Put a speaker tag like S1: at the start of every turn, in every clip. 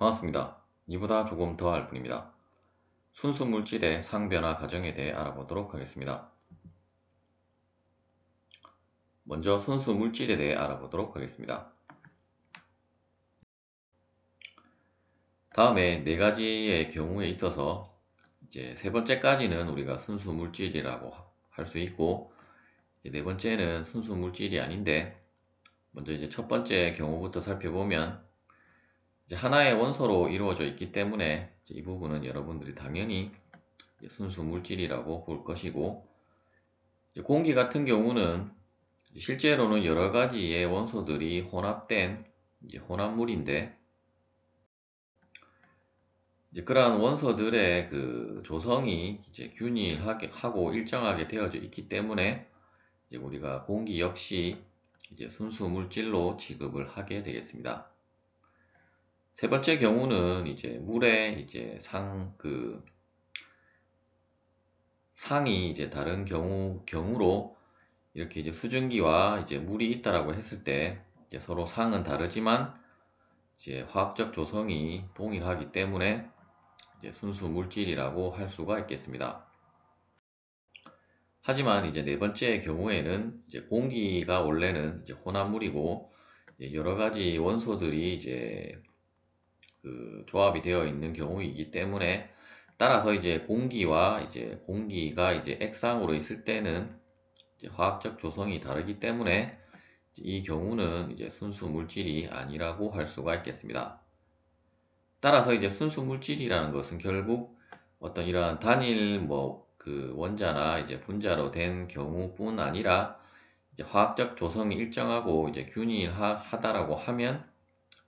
S1: 반갑습니다. 이보다 조금 더 알 뿐입니다. 순수 물질의 상변화 과정에 대해 알아보도록 하겠습니다. 먼저 순수 물질에 대해 알아보도록 하겠습니다. 다음에 네 가지의 경우에 있어서 이제 세 번째까지는 우리가 순수 물질이라고 할 수 있고, 네 번째는 순수 물질이 아닌데, 먼저 이제 첫 번째 경우부터 살펴보면 이제 하나의 원소로 이루어져 있기 때문에 이 부분은 여러분들이 당연히 순수 물질이라고 볼 것이고, 공기 같은 경우는 실제로는 여러 가지의 원소들이 혼합된 혼합물인데, 이제 그러한 원소들의 그 조성이 이제 균일하게 하고 일정하게 되어져 있기 때문에 이제 우리가 공기 역시 이제 순수 물질로 취급을 하게 되겠습니다. 세 번째 경우는 이제 물의 이제 상이 이제 다른 경우로 이렇게 이제 수증기와 이제 물이 있다라고 했을 때 이제 서로 상은 다르지만 이제 화학적 조성이 동일하기 때문에 이제 순수 물질이라고 할 수가 있겠습니다. 하지만 이제 네 번째 경우에는 이제 공기가 원래는 이제 혼합물이고 이제 여러 가지 원소들이 이제 그 조합이 되어 있는 경우이기 때문에, 따라서 이제 공기가 이제 액상으로 있을 때는 이제 화학적 조성이 다르기 때문에 이 경우는 이제 순수 물질이 아니라고 할 수가 있겠습니다. 따라서 이제 순수 물질이라는 것은 결국 어떤 이러한 단일 그 원자나 이제 분자로 된 경우뿐 아니라 이제 화학적 조성이 일정하고 이제 균일하다라고 하면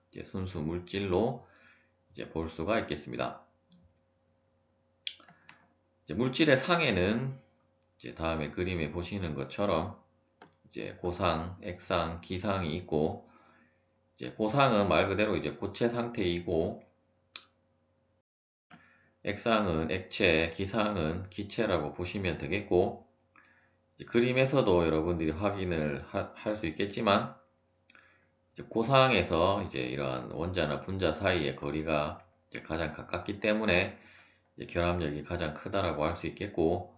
S1: 이제 순수 물질로 이제 볼 수가 있겠습니다. 이제 물질의 상에는 이제 다음에 그림에 보시는 것처럼 이제 고상, 액상, 기상이 있고, 이제 고상은 말 그대로 이제 고체 상태이고, 액상은 액체, 기상은 기체라고 보시면 되겠고, 그림에서도 여러분들이 확인을 할 수 있겠지만, 이제 고상에서 이제 이러한 원자나 분자 사이의 거리가 이제 가장 가깝기 때문에 이제 결합력이 가장 크다라고 할 수 있겠고,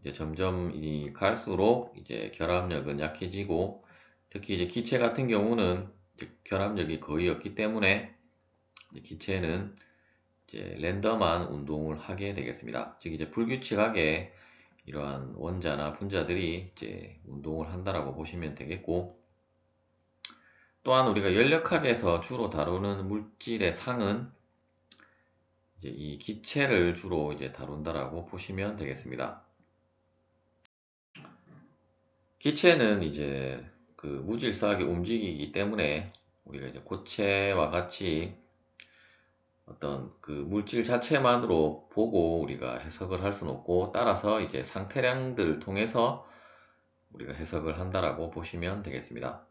S1: 이제 점점 갈수록 이제 결합력은 약해지고, 특히 이제 기체 같은 경우는 이제 결합력이 거의 없기 때문에 이제 기체는 이제 랜덤한 운동을 하게 되겠습니다. 즉 이제 불규칙하게 이러한 원자나 분자들이 이제 운동을 한다라고 보시면 되겠고, 또한 우리가 연력학에서 주로 다루는 물질의 상은 이제 이 기체를 주로 이제 다룬다라고 보시면 되겠습니다. 기체는 이제 그 무질서하게 움직이기 때문에 우리가 이제 고체와 같이 어떤 그 물질 자체만으로 보고 우리가 해석을 할 수는 없고, 따라서 이제 상태량들을 통해서 우리가 해석을 한다라고 보시면 되겠습니다.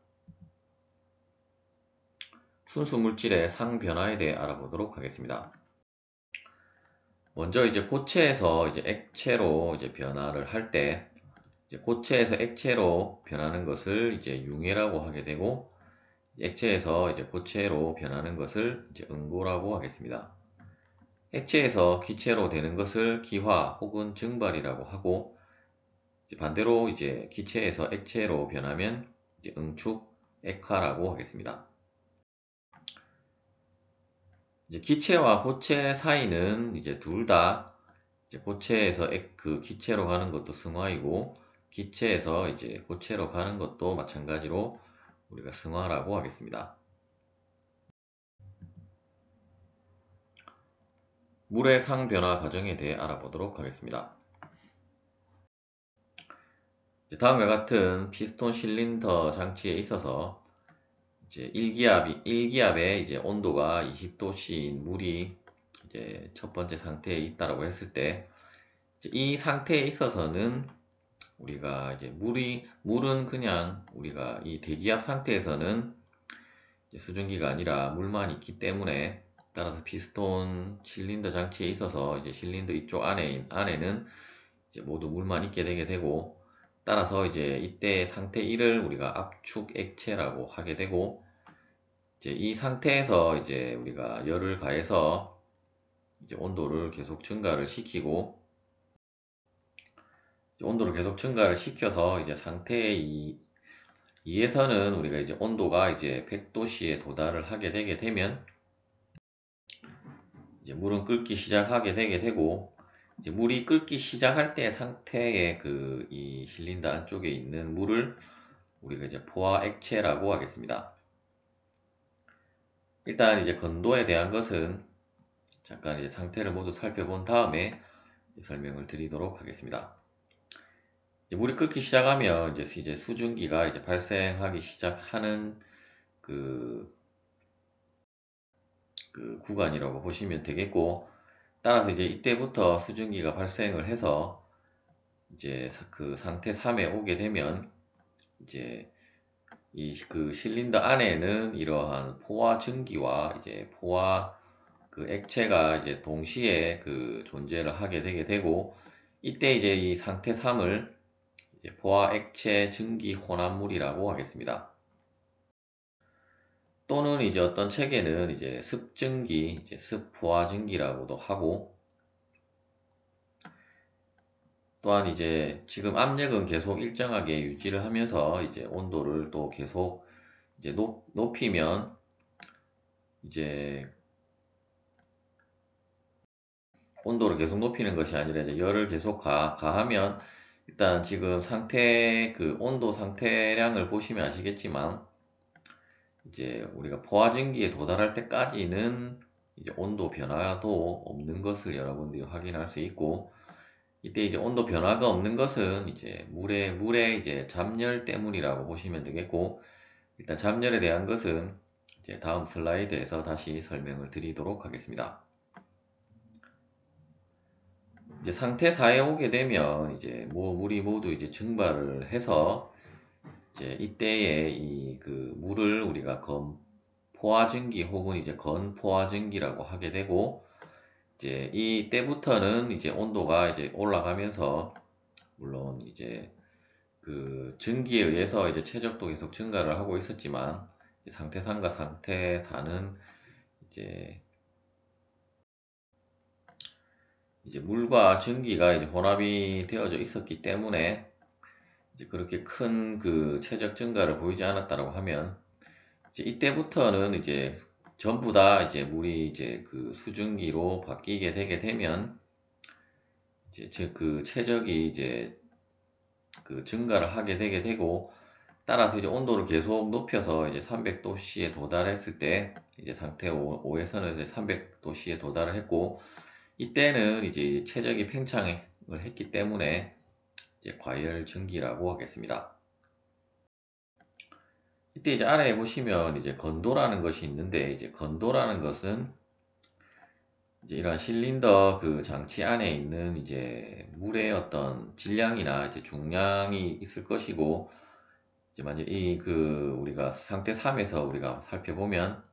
S1: 순수 물질의 상변화에 대해 알아보도록 하겠습니다. 먼저 이제 고체에서 이제 액체로 이제 변화를 할 때, 이제 고체에서 액체로 변하는 것을 이제 융해라고 하게 되고, 액체에서 이제 고체로 변하는 것을 이제 응고라고 하겠습니다. 액체에서 기체로 되는 것을 기화 혹은 증발이라고 하고, 이제 반대로 이제 기체에서 액체로 변하면 이제 응축, 액화라고 하겠습니다. 이제 기체와 고체 사이는 이제 둘 다 이제 고체에서 그 기체로 가는 것도 승화이고, 기체에서 이제 고체로 가는 것도 마찬가지로 우리가 승화라고 하겠습니다. 물의 상변화 과정에 대해 알아보도록 하겠습니다. 다음과 같은 피스톤 실린더 장치에 있어서 이제 1기압의 이제 온도가 20도씨인 물이 이제 첫 번째 상태에 있다라고 했을 때, 이 상태에 있어서는 우리가 이제 물은 그냥 우리가 이 대기압 상태에서는 수증기가 아니라 물만 있기 때문에, 따라서 피스톤 실린더 장치에 있어서 이제 실린더 이쪽 안에는 이제 모두 물만 있게 되게 되고, 따라서 이제 이때 상태 1을 우리가 압축 액체라고 하게 되고, 이제 이 상태에서 이제 우리가 열을 가해서 이제 온도를 계속 증가를 시키고, 온도를 계속 증가를 시켜서 이제 상태 2에서는 우리가 이제 온도가 이제 100도씨에 도달을 하게 되게 되면 이제 물은 끓기 시작하게 되게 되고, 이제 물이 끓기 시작할 때 상태의 그 이 실린더 안쪽에 있는 물을 우리가 이제 포화 액체라고 하겠습니다. 일단 이제 건도에 대한 것은 잠깐 이제 상태를 모두 살펴본 다음에 설명을 드리도록 하겠습니다. 이제 물이 끓기 시작하면 이제 수증기가 이제 발생하기 시작하는 그, 그 구간이라고 보시면 되겠고, 따라서 이제 이때부터 수증기가 발생을 해서 이제 그 상태 3에 오게 되면 이제 이 그 실린더 안에는 이러한 포화 증기와 이제 포화 그 액체가 이제 동시에 그 존재를 하게 되게 되고, 이때 이제 이 상태 3을 이제 포화 액체 증기 혼합물이라고 하겠습니다. 또는 이제 어떤 책에는 이제 습증기, 이제 습포화 증기라고도 하고, 또한 이제 지금 압력은 계속 일정하게 유지를 하면서 이제 온도를 또 계속 이제 높이면 이제 온도를 계속 높이는 것이 아니라 이제 열을 계속 가하면, 일단 지금 상태 그 온도 상태량을 보시면 아시겠지만 이제 우리가 포화증기에 도달할 때까지는 이제 온도 변화도 없는 것을 여러분들이 확인할 수 있고, 이때 이제 온도 변화가 없는 것은 이제 물의 이제 잠열 때문이라고 보시면 되겠고, 일단 잠열에 대한 것은 이제 다음 슬라이드에서 다시 설명을 드리도록 하겠습니다. 이제 상태 4에 오게 되면 이제 물이 모두 이제 증발을 해서 이제 이때에 이 그 물을 우리가 포화증기 혹은 이제 건포화증기라고 하게 되고, 이제 이때부터는 이제 온도가 이제 올라가면서, 물론 이제 그 증기에 의해서 이제 최적도 계속 증가를 하고 있었지만, 상태 3과 상태 4는 이제 물과 증기가 이제 혼합이 되어져 있었기 때문에 이제 그렇게 큰 그 최적 증가를 보이지 않았다라고 하면, 이제 이때부터는 이제 전부 다 이제 물이 이제 그 수증기로 바뀌게 되게 되면 이제 즉 그 최적이 이제 그 증가를 하게 되게 되고, 따라서 이제 온도를 계속 높여서 이제 300도씨에 도달했을 때 이제 상태 5에서는 이제 300도씨에 도달을 했고, 이때는 이제 최적이 팽창을 했기 때문에 이제 과열 증기라고 하겠습니다. 이때 이제 아래에 보시면 이제 건도라는 것이 있는데, 이제 건도라는 것은 이제 이러한 실린더 그 장치 안에 있는 이제 물의 어떤 질량이나 이제 중량이 있을 것이고, 이제 만약 이 그 우리가 상태 3에서 우리가 살펴보면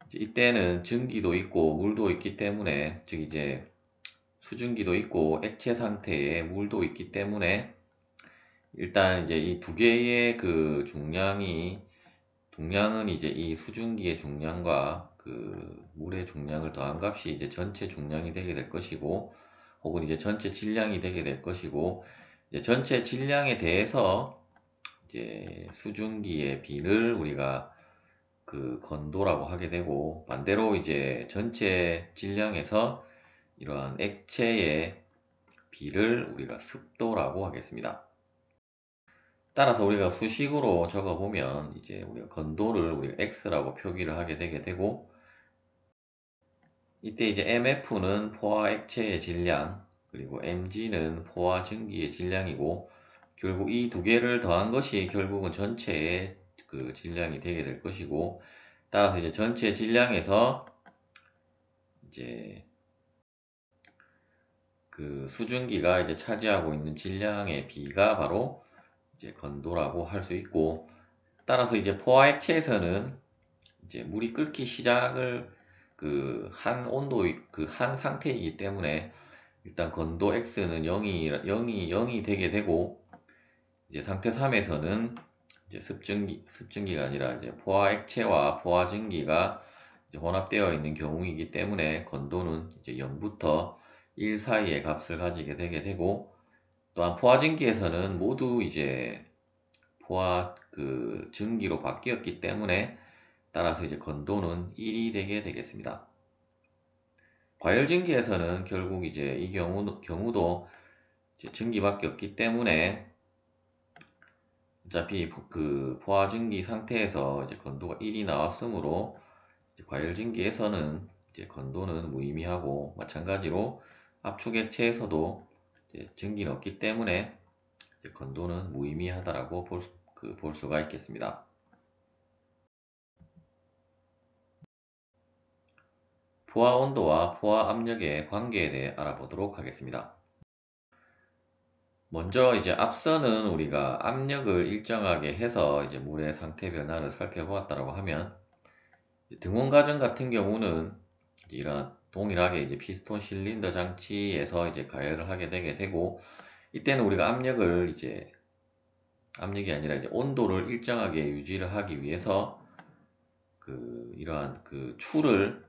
S1: 이제 이때는 증기도 있고 물도 있기 때문에, 즉 이제 수증기도 있고 액체 상태에 물도 있기 때문에, 일단 이제 이 두 개의 그 중량은 이제 이 수증기의 중량과 그 물의 중량을 더한 값이 이제 전체 중량이 되게 될 것이고, 혹은 이제 전체 질량이 되게 될 것이고, 이제 전체 질량에 대해서 이제 수증기의 비를 우리가 그 건도라고 하게 되고, 반대로 이제 전체 질량에서 이러한 액체의 비를 우리가 습도라고 하겠습니다. 따라서 우리가 수식으로 적어보면 이제 우리가 건도를 우리가 x라고 표기를 하게 되게 되고, 이때 이제 mf는 포화 액체의 질량, 그리고 mg는 포화 증기의 질량이고, 결국 이 두 개를 더한 것이 결국은 전체의 그 질량이 되게 될 것이고, 따라서 이제 전체 질량에서 이제 그 수증기가 이제 차지하고 있는 질량의 비가 바로 이제 건도라고 할 수 있고, 따라서 이제 포화 액체에서는 이제 물이 끓기 시작을 그 한 온도 그 한 상태이기 때문에 일단 건도 x는 0이 되게 되고, 이제 상태 3에서는 이제 습증기가 아니라 이제 포화 액체와 포화 증기가 이제 혼합되어 있는 경우이기 때문에 건도는 이제 0부터 1 사이의 값을 가지게 되게 되고, 또한 포화 증기에서는 모두 이제 포화 증기로 바뀌었기 때문에 따라서 이제 건도는 1이 되게 되겠습니다. 과열 증기에서는 결국 이제 이 경우도 이제 증기밖에 없기 때문에 어차피 포화 증기 상태에서 이제 건도가 1이 나왔으므로 이제 과열 증기에서는 이제 건도는 무의미하고, 마찬가지로 압축 액체에서도 이제 증기는 없기 때문에 이제 건도는 무의미하다라고 볼 수가 있겠습니다. 포화 온도와 포화 압력의 관계에 대해 알아보도록 하겠습니다. 먼저 이제 앞서는 우리가 압력을 일정하게 해서 이제 물의 상태 변화를 살펴보았다고 하면, 등원 과정 같은 경우는 이런 동일하게 이제 피스톤 실린더 장치에서 이제 가열을 하게 되게 되고, 이때는 우리가 압력이 아니라 이제 온도를 일정하게 유지를 하기 위해서 이러한 추를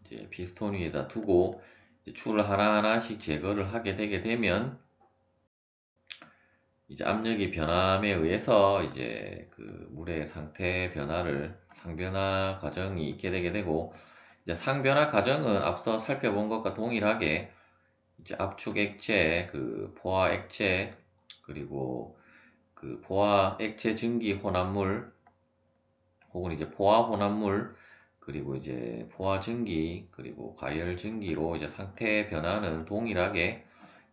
S1: 이제 피스톤 위에다 두고 이제 추를 하나하나씩 제거를 하게 되게 되면, 이제 압력이 변함에 의해서 이제 물의 상태 변화를 상변화 과정이 있게 되게 되고, 이제 상변화 과정은 앞서 살펴본 것과 동일하게 이제 압축 액체, 포화 액체, 그리고 포화 액체 증기 혼합물, 혹은 이제 포화 혼합물, 그리고 이제 포화 증기, 그리고 과열 증기로 이제 상태 변화는 동일하게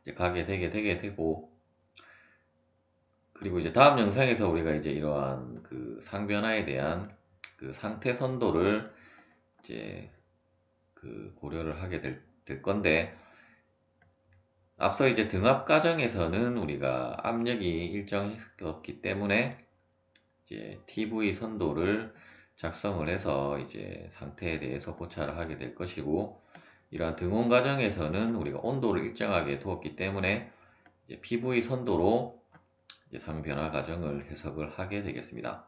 S1: 이제 가게 되게 되고, 그리고 이제 다음 영상에서 우리가 이제 이러한 상변화에 대한 상태 선도를 이제 고려를 하게 될 건데, 앞서 이제 등압 과정에서는 우리가 압력이 일정했기 때문에 이제 TV 선도를 작성을 해서 이제 상태에 대해서 고찰을 하게 될 것이고, 이러한 등온 과정에서는 우리가 온도를 일정하게 두었기 때문에 이제 PV 선도로 이제 상변화 과정을 해석을 하게 되겠습니다.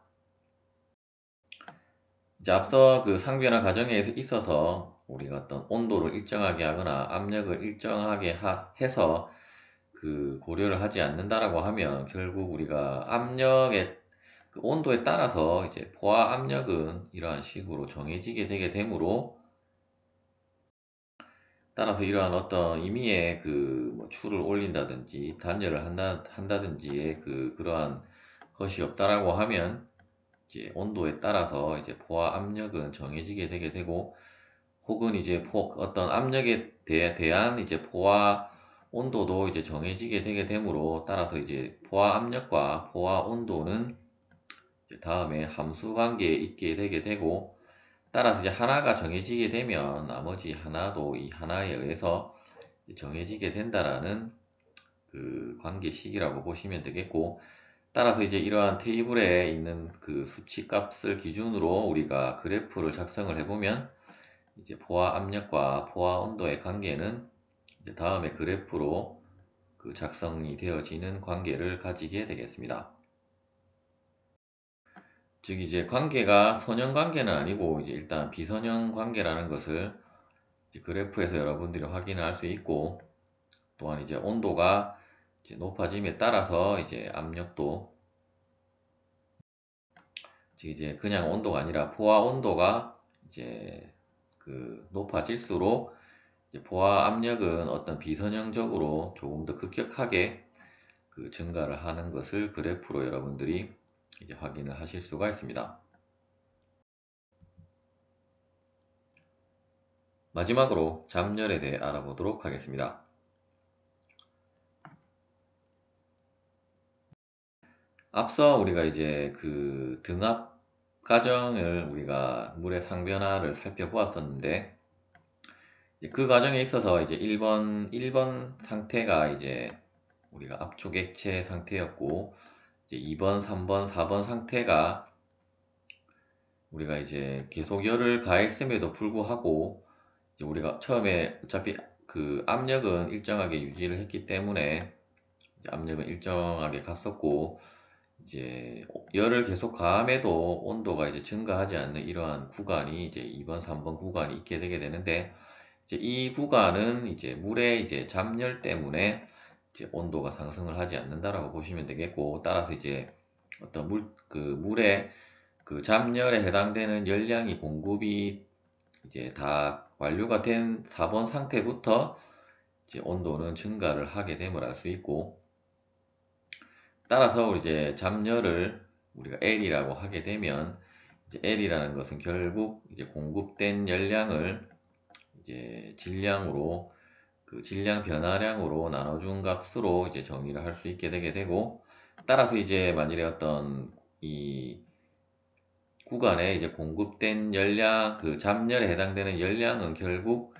S1: 이제 앞서 상변화 과정에 있어서 우리가 어떤 온도를 일정하게 하거나 압력을 일정하게 해서 고려를 하지 않는다라고 하면, 결국 우리가 압력의 온도에 따라서 이제 포화 압력은 이러한 식으로 정해지게 되게 되므로, 따라서 이러한 어떤 임의의 뭐 추를 올린다든지 단열을 한다든지의 그러한 것이 없다라고 하면, 이제 온도에 따라서 이제 포화 압력은 정해지게 되게 되고, 혹은 이제 어떤 압력에 대한 이제 포화 온도도 이제 정해지게 되게 되므로, 따라서 이제 포화 압력과 포화 온도는 이제 다음에 함수 관계에 있게 되게 되고, 따라서 이제 하나가 정해지게 되면 나머지 하나도 이 하나에 의해서 정해지게 된다라는 관계식이라고 보시면 되겠고, 따라서 이제 이러한 테이블에 있는 수치 값을 기준으로 우리가 그래프를 작성을 해보면, 이제 포화 압력과 포화 온도의 관계는 이제 다음에 그래프로 작성이 되어지는 관계를 가지게 되겠습니다. 즉 이제 관계가 선형 관계는 아니고 이제 일단 비선형 관계라는 것을 이제 그래프에서 여러분들이 확인을 할 수 있고, 또한 이제 온도가 이제 높아짐에 따라서 이제 압력도, 즉 이제 그냥 온도가 아니라 포화 온도가 이제 높아질수록 이제 포화 압력은 어떤 비선형적으로 조금 더 급격하게 증가를 하는 것을 그래프로 여러분들이 이제 확인을 하실 수가 있습니다. 마지막으로 잠열에 대해 알아보도록 하겠습니다. 앞서 우리가 이제 등압 과정을 우리가 물의 상변화를 살펴보았었는데, 그 과정에 있어서 이제 1번 상태가 이제 우리가 압축 액체 상태였고, 이제 2번, 3번, 4번 상태가 우리가 이제 계속 열을 가했음에도 불구하고 이제 우리가 처음에 어차피 압력은 일정하게 유지를 했기 때문에 이제 압력은 일정하게 갔었고, 이제 열을 계속 가함에도 온도가 이제 증가하지 않는 이러한 구간이 이제 2번, 3번 구간이 있게 되게 되는데, 이제 이 구간은 이제 물의 이제 잡열 때문에 이제 온도가 상승을 하지 않는다라고 보시면 되겠고, 따라서 이제 어떤 물의 그 잡열에 해당되는 열량이 공급이 이제 다 완료가 된 4번 상태부터 이제 온도는 증가를 하게 됨을 알 수 있고, 따라서 이제 잡열을 우리가 L이라고 하게 되면, 이제 L이라는 것은 결국 이제 공급된 열량을 이제 질량으로, 그 질량 변화량으로 나눠준 값으로 이제 정의를 할 수 있게 되게 되고, 따라서 이제 만일에 어떤 이 구간에 이제 공급된 열량, 그 잡열에 해당되는 열량은 결국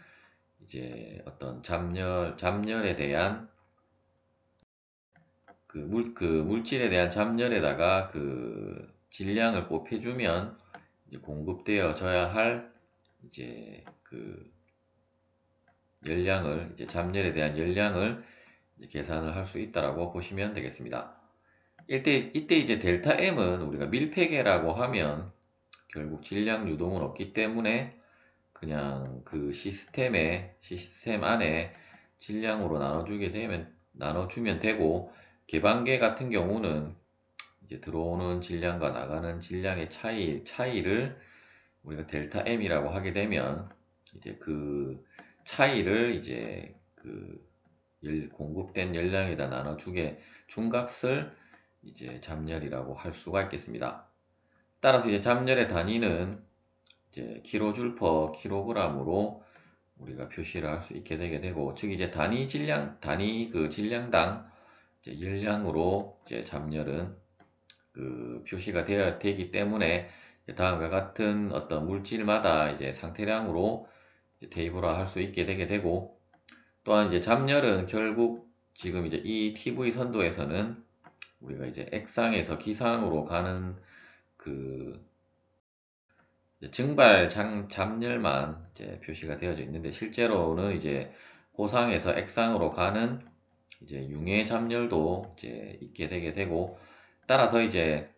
S1: 이제 어떤 잡열에 대한 그 물질에 대한 잡열에다가 그 질량을 곱해주면 이제 공급되어져야 할 이제 그 열량을, 이제 잡열에 대한 열량을 이제 계산을 할 수 있다라고 보시면 되겠습니다. 이때 이제 델타 M은 우리가 밀폐계라고 하면 결국 질량 유동은 없기 때문에 그냥 그 시스템 안에 질량으로 나눠주면 되고, 개방계 같은 경우는 이제 들어오는 질량과 나가는 질량의 차이를 우리가 델타 M이라고 하게 되면, 이제 그 차이를 이제 그 공급된 열량에다 나눠주게 준 값을 이제 잡열이라고 할 수가 있겠습니다. 따라서 이제 잡열의 단위는 이제 킬로줄 퍼 킬로그램으로 우리가 표시를 할 수 있게 되게 되고, 즉 이제 단위 그 질량당 이제 열량으로 이제 잡열은 그 표시가 되기 때문에, 다음과 같은 어떤 물질마다 이제 상태량으로 이제 테이블화 할 수 있게 되게 되고, 또한 이제 잡열은 결국 지금 이제 이 TV 선도에서는 우리가 이제 액상에서 기상으로 가는 그 증발 잡열만 이제 표시가 되어져 있는데, 실제로는 이제 고상에서 액상으로 가는 이제 융해 잡열도 이제 있게 되게 되고, 따라서 이제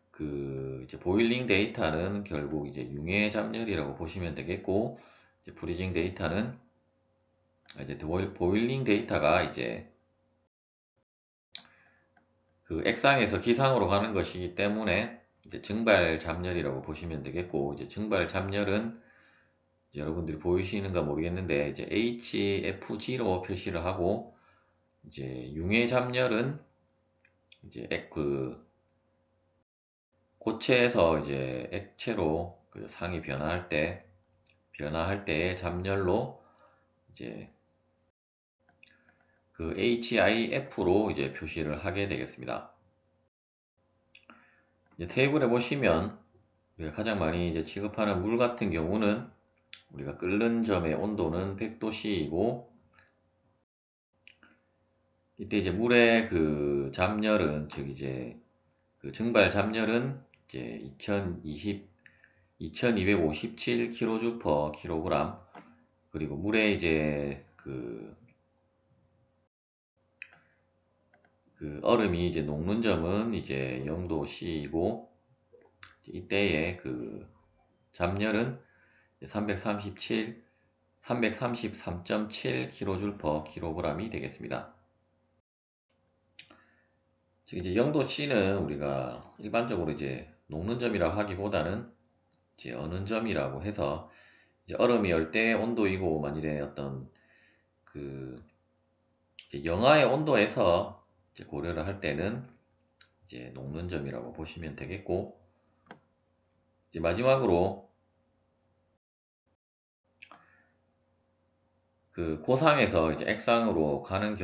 S1: 그 이제 보일링 데이터는 결국 이제 융해 잡열이라고 보시면 되겠고, 이제 브리징 데이터는 이제 보일링 데이터가 이제 그 액상에서 기상으로 가는 것이기 때문에 이제 증발 잡열이라고 보시면 되겠고, 이제 증발 잡열은 여러분들이 보이시는가 모르겠는데 이제 HFG로 표시를 하고, 이제 융해 잡열은 이제 고체에서 이제 액체로 그 상이 변화할 때의 잡열로 이제 그 HIF로 이제 표시를 하게 되겠습니다. 이제 테이블에 보시면 우리가 가장 많이 이제 취급하는 물 같은 경우는 우리가 끓는 점의 온도는 100도씨이고, 이때 이제 물의 그 잡열은, 즉 이제 그 증발 잡열은 이제 2257kJ per kg, 그리고 물의 이제 그 얼음이 이제 녹는 점은 이제 0도씨이고, 이때의 그 잡열은 333.7kJ per kg이 되겠습니다. 즉 이제 0도씨는 우리가 일반적으로 이제 녹는 점이라고 하기보다는 이제 어는 점이라고 해서, 이제 얼음이 열대 온도이고, 만일에 어떤 그 영하의 온도에서 이제 고려를 할 때는 이제 녹는 점이라고 보시면 되겠고, 이제 마지막으로 그 고상에서 이제 액상으로 가는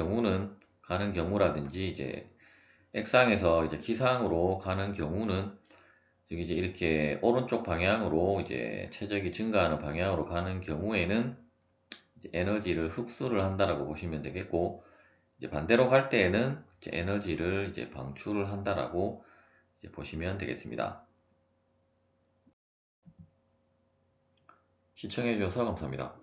S1: 경우라든지, 이제 액상에서 이제 기상으로 가는 경우는, 즉 이제 이렇게 오른쪽 방향으로 이제 최적이 증가하는 방향으로 가는 경우에는 이제 에너지를 흡수를 한다라고 보시면 되겠고, 이제 반대로 갈 때에는 이제 에너지를 이제 방출을 한다라고 이제 보시면 되겠습니다. 시청해 주셔서 감사합니다.